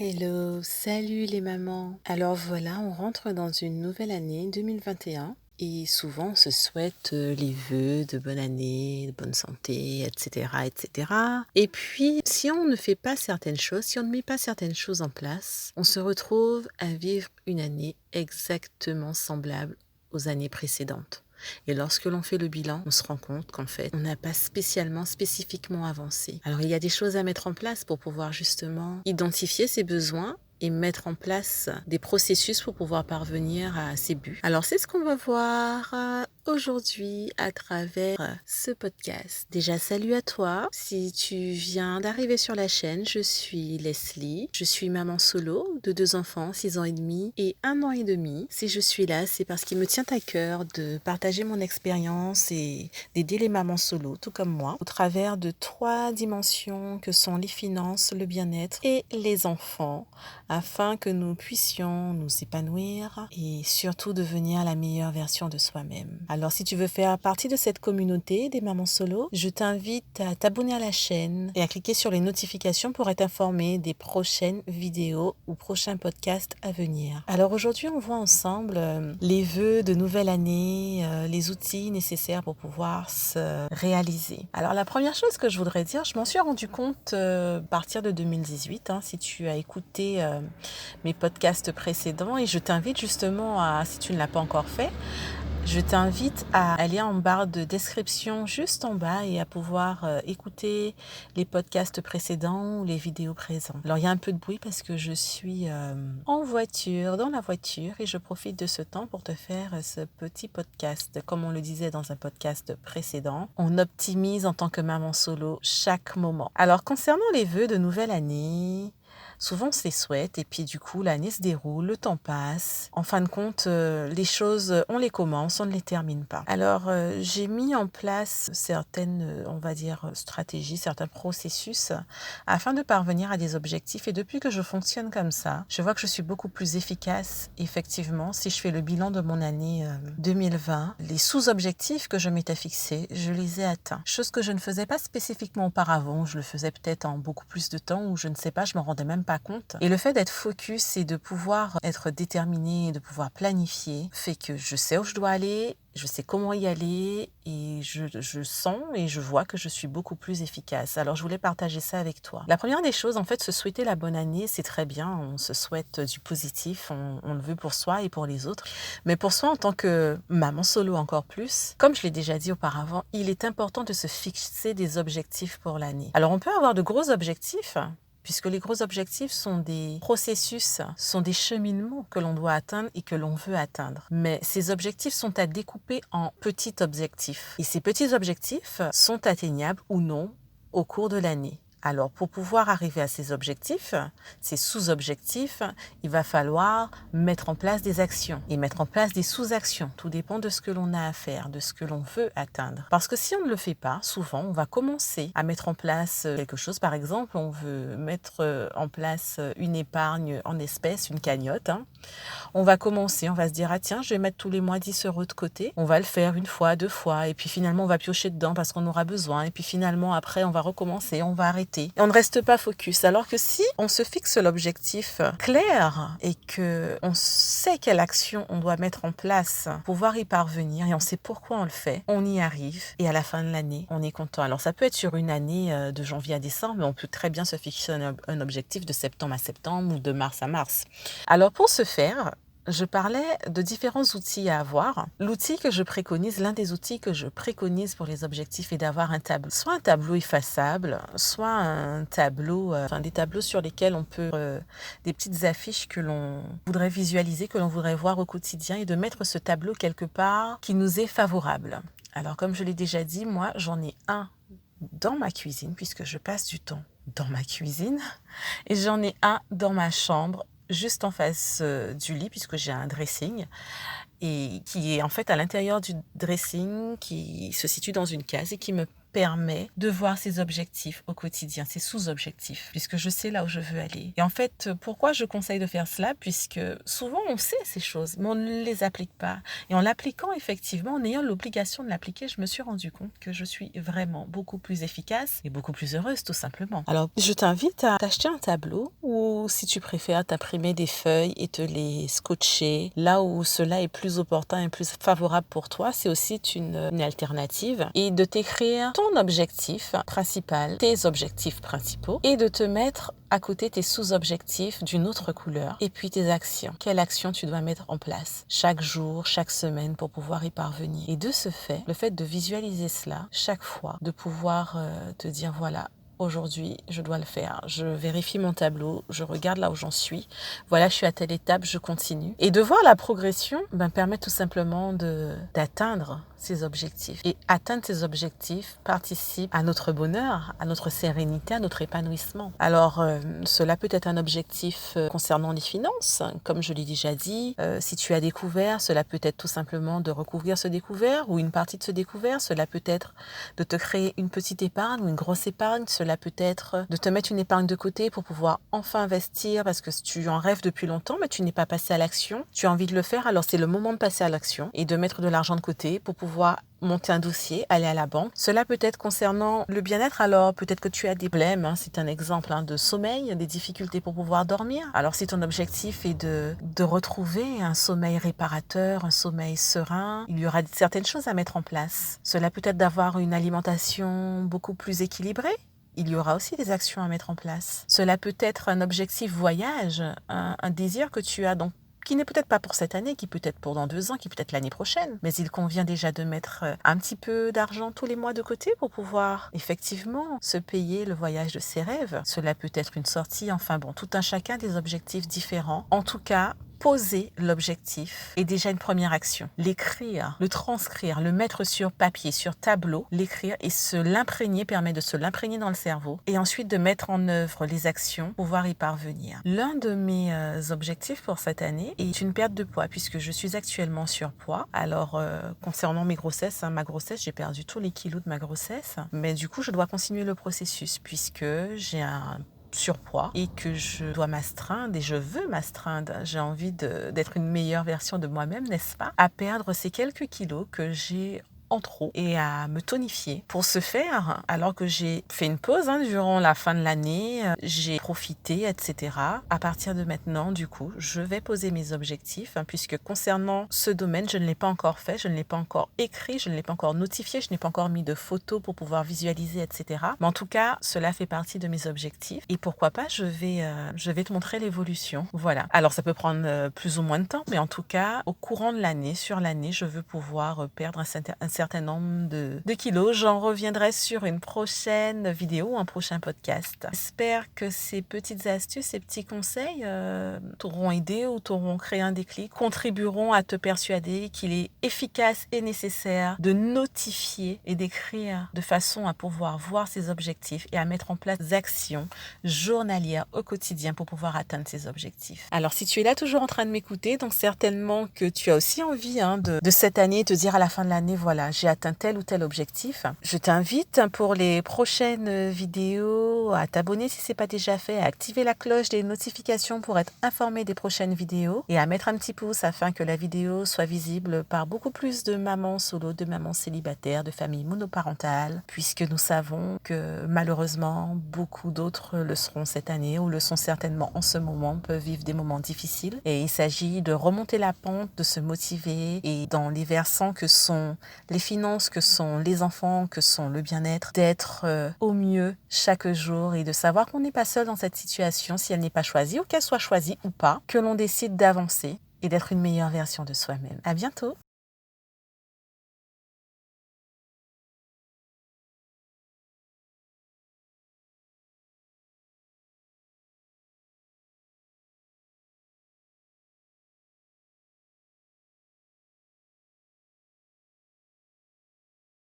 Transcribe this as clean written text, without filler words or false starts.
Hello, salut les mamans. Alors voilà, on rentre dans une nouvelle année 2021 et souvent on se souhaite les vœux de bonne année, de bonne santé, etc., etc. Et puis, si on ne fait pas certaines choses, si on ne met pas certaines choses en place, on se retrouve à vivre une année exactement semblable aux années précédentes. Et lorsque l'on fait le bilan, on se rend compte qu'en fait, on n'a pas spécifiquement avancé. Alors, il y a des choses à mettre en place pour pouvoir justement identifier ses besoins et mettre en place des processus pour pouvoir parvenir à ses buts. Alors, c'est ce qu'on va voir aujourd'hui à travers ce podcast. Déjà, salut à toi. Si tu viens d'arriver sur la chaîne, je suis Leslie. Je suis maman solo de 2 enfants, 6 ans et demi et 1 an et demi. Si je suis là, c'est parce qu'il me tient à cœur de partager mon expérience et d'aider les mamans solo, tout comme moi, au travers de 3 dimensions que sont les finances, le bien-être et les enfants, afin que nous puissions nous épanouir et surtout devenir la meilleure version de soi-même. Alors si tu veux faire partie de cette communauté des mamans solo, je t'invite à t'abonner à la chaîne et à cliquer sur les notifications pour être informé des prochaines vidéos ou prochains podcasts à venir. Alors aujourd'hui, on voit ensemble les vœux de nouvelle année, les outils nécessaires pour pouvoir se réaliser. Alors la première chose que je voudrais dire, je m'en suis rendu compte à partir de 2018, si tu as écouté mes podcasts précédents, et je t'invite justement à, si tu ne l'as pas encore fait, je t'invite à aller en barre de description juste en bas et à pouvoir écouter les podcasts précédents ou les vidéos présentes. Alors il y a un peu de bruit parce que je suis en voiture, dans la voiture, et je profite de ce temps pour te faire ce petit podcast. Comme on le disait dans un podcast précédent, on optimise en tant que maman solo chaque moment. Alors concernant les vœux de nouvelle année, souvent, on se les souhaite et puis du coup, l'année se déroule, le temps passe. En fin de compte, les choses, on les commence, on ne les termine pas. Alors, j'ai mis en place certaines, on va dire, stratégies, certains processus afin de parvenir à des objectifs. Et depuis que je fonctionne comme ça, je vois que je suis beaucoup plus efficace, effectivement. Si je fais le bilan de mon année 2020, les sous-objectifs que je m'étais fixés, je les ai atteints. Chose que je ne faisais pas spécifiquement auparavant. Je le faisais peut-être en beaucoup plus de temps ou je ne sais pas, je m'en rendais même pas compte. Et le fait d'être focus et de pouvoir être déterminé et de pouvoir planifier fait que je sais où je dois aller, je sais comment y aller et je sens et je vois que je suis beaucoup plus efficace. Alors, je voulais partager ça avec toi. La première des choses, en fait, se souhaiter la bonne année, c'est très bien. On se souhaite du positif, on le veut pour soi et pour les autres. Mais pour soi, en tant que maman solo encore plus, comme je l'ai déjà dit auparavant, il est important de se fixer des objectifs pour l'année. Alors, on peut avoir de gros objectifs, puisque les gros objectifs sont des processus, sont des cheminements que l'on doit atteindre et que l'on veut atteindre. Mais ces objectifs sont à découper en petits objectifs. Et ces petits objectifs sont atteignables ou non au cours de l'année. Alors, pour pouvoir arriver à ces objectifs, ces sous-objectifs, il va falloir mettre en place des actions et mettre en place des sous-actions. Tout dépend de ce que l'on a à faire, de ce que l'on veut atteindre. Parce que si on ne le fait pas, souvent, on va commencer à mettre en place quelque chose. Par exemple, on veut mettre en place une épargne en espèces, une cagnotte. On va commencer, on va se dire, ah tiens, je vais mettre tous les mois 10 euros de côté. On va le faire une fois, 2 fois, et puis finalement, on va piocher dedans parce qu'on aura besoin. Et puis finalement, après, on va recommencer, on va arrêter. Et on ne reste pas focus. Alors que si on se fixe l'objectif clair et que on sait quelle action on doit mettre en place pour pouvoir y parvenir et on sait pourquoi on le fait, on y arrive et à la fin de l'année, on est content. Alors ça peut être sur une année de janvier à décembre, mais on peut très bien se fixer un objectif de septembre à septembre ou de mars à mars. Alors pour ce faire, je parlais de différents outils à avoir. L'outil que je préconise, l'un des outils que je préconise pour les objectifs est d'avoir un tableau. Soit un tableau effaçable, soit un tableau, des tableaux sur lesquels on peut, des petites affiches que l'on voudrait visualiser, que l'on voudrait voir au quotidien et de mettre ce tableau quelque part qui nous est favorable. Alors comme je l'ai déjà dit, moi j'en ai un dans ma cuisine puisque je passe du temps dans ma cuisine et j'en ai un dans ma chambre juste en face du lit puisque j'ai un dressing et qui est en fait à l'intérieur du dressing qui se situe dans une case et qui me permet de voir ses objectifs au quotidien, ses sous-objectifs, puisque je sais là où je veux aller. Et en fait, pourquoi je conseille de faire cela? Puisque souvent on sait ces choses, mais on ne les applique pas. Et en l'appliquant effectivement, en ayant l'obligation de l'appliquer, je me suis rendu compte que je suis vraiment beaucoup plus efficace et beaucoup plus heureuse tout simplement. Alors, je t'invite à t'acheter un tableau ou si tu préfères t'imprimer des feuilles et te les scotcher là où cela est plus opportun et plus favorable pour toi, c'est aussi une alternative. Et de t'écrire ton objectif principal, tes objectifs principaux et de te mettre à côté tes sous-objectifs d'une autre couleur et puis tes actions. Quelle action tu dois mettre en place chaque jour, chaque semaine pour pouvoir y parvenir. Et de ce fait, le fait de visualiser cela chaque fois, de pouvoir te dire voilà, aujourd'hui, je dois le faire. Je vérifie mon tableau, je regarde là où j'en suis. Voilà, je suis à telle étape, je continue. Et de voir la progression permet tout simplement d'atteindre ses objectifs. Et atteindre ses objectifs participe à notre bonheur, à notre sérénité, à notre épanouissement. Alors, cela peut être un objectif concernant les finances, comme je l'ai déjà dit. Si tu as découvert, cela peut être tout simplement de recouvrir ce découvert ou une partie de ce découvert. Cela peut être de te créer une petite épargne ou une grosse épargne. Cela peut être de te mettre une épargne de côté pour pouvoir enfin investir parce que tu en rêves depuis longtemps, mais tu n'es pas passé à l'action. Tu as envie de le faire, alors c'est le moment de passer à l'action et de mettre de l'argent de côté pour pouvoir monter un dossier, aller à la banque. Cela peut être concernant le bien-être, alors peut-être que tu as des problèmes, c'est un exemple de sommeil, des difficultés pour pouvoir dormir. Alors si ton objectif est de retrouver un sommeil réparateur, un sommeil serein, il y aura certaines choses à mettre en place. Cela peut être d'avoir une alimentation beaucoup plus équilibrée. Il y aura aussi des actions à mettre en place. Cela peut être un objectif voyage, un désir que tu as donc qui n'est peut-être pas pour cette année, qui peut être pour dans 2 ans, qui peut être l'année prochaine. Mais il convient déjà de mettre un petit peu d'argent tous les mois de côté pour pouvoir effectivement se payer le voyage de ses rêves. Cela peut être une sortie, enfin bon, tout un chacun des objectifs différents. En tout cas, poser l'objectif est déjà une première action. L'écrire, le transcrire, le mettre sur papier, sur tableau, l'écrire et l'imprégner permet de se l'imprégner dans le cerveau et ensuite de mettre en œuvre les actions pour pouvoir y parvenir. L'un de mes objectifs pour cette année est une perte de poids puisque je suis actuellement surpoids. Alors, concernant mes grossesses, ma grossesse, j'ai perdu tous les kilos de ma grossesse, mais du coup, je dois continuer le processus puisque j'ai un surpoids et que je dois m'astreindre et je veux m'astreindre. J'ai envie d'être une meilleure version de moi-même, n'est-ce pas? À perdre ces quelques kilos que j'ai en trop et à me tonifier. Pour ce faire, alors que j'ai fait une pause durant la fin de l'année, j'ai profité, etc. À partir de maintenant, du coup, je vais poser mes objectifs puisque concernant ce domaine, je ne l'ai pas encore fait, je ne l'ai pas encore écrit, je ne l'ai pas encore notifié, je n'ai pas encore mis de photos pour pouvoir visualiser, etc. Mais en tout cas, cela fait partie de mes objectifs et pourquoi pas, je vais te montrer l'évolution. Voilà. Alors, ça peut prendre plus ou moins de temps, mais en tout cas, au courant de l'année, sur l'année, je veux pouvoir perdre un certain nombre de kilos. J'en reviendrai sur une prochaine vidéo, un prochain podcast. J'espère que ces petites astuces, ces petits conseils t'auront aidé ou t'auront créé un déclic, contribueront à te persuader qu'il est efficace et nécessaire de notifier et d'écrire de façon à pouvoir voir ses objectifs et à mettre en place des actions journalières au quotidien pour pouvoir atteindre ses objectifs. Alors, si tu es là toujours en train de m'écouter, donc certainement que tu as aussi envie de cette année te dire à la fin de l'année, voilà, j'ai atteint tel ou tel objectif. Je t'invite pour les prochaines vidéos à t'abonner si ce n'est pas déjà fait, à activer la cloche des notifications pour être informé des prochaines vidéos et à mettre un petit pouce afin que la vidéo soit visible par beaucoup plus de mamans solo, de mamans célibataires, de familles monoparentales, puisque nous savons que malheureusement, beaucoup d'autres le seront cette année ou le sont certainement en ce moment, peuvent vivre des moments difficiles. Et il s'agit de remonter la pente, de se motiver et dans les versants que sont les finances, que sont les enfants, que sont le bien-être, d'être au mieux chaque jour et de savoir qu'on n'est pas seul dans cette situation si elle n'est pas choisie ou qu'elle soit choisie ou pas, que l'on décide d'avancer et d'être une meilleure version de soi-même. À bientôt!